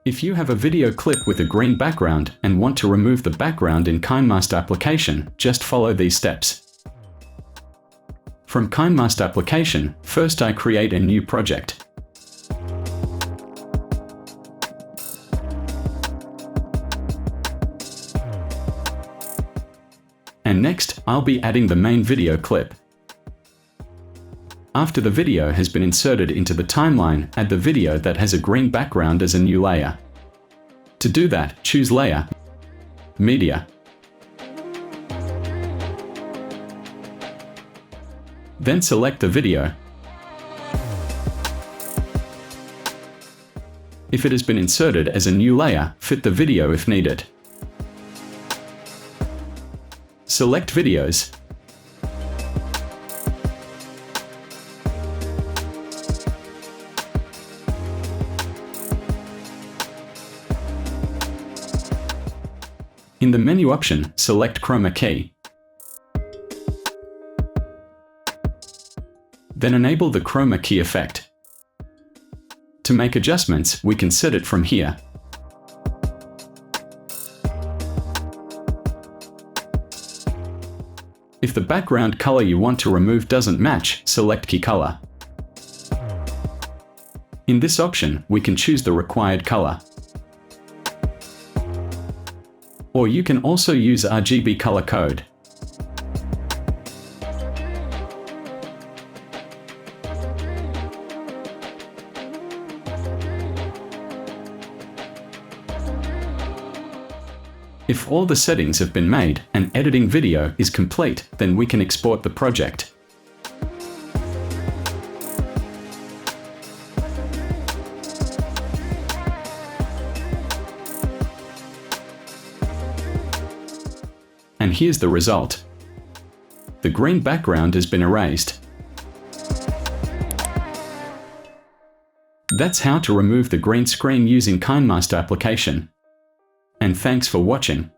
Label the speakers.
Speaker 1: If you have a video clip with a green background and want to remove the background in Kinemaster application, just follow these steps. From Kinemaster application, first I create a new project. And next, I'll be adding the main video clip. After the video has been inserted into the timeline, add the video that has a green background as a new layer. To do that, choose Layer, Media. Then select the video. If it has been inserted as a new layer, fit the video if needed. Select Videos. In the menu option, select Chroma key. Then enable the Chroma key effect. To make adjustments, we can set it from here. If the background color you want to remove doesn't match, select Key Color. In this option, we can choose the required color. Or you can also use RGB color code. If all the settings have been made and editing video is complete, then we can export the project. And here's the result. The green background has been erased. That's how to remove the green screen using Kinemaster application. And thanks for watching.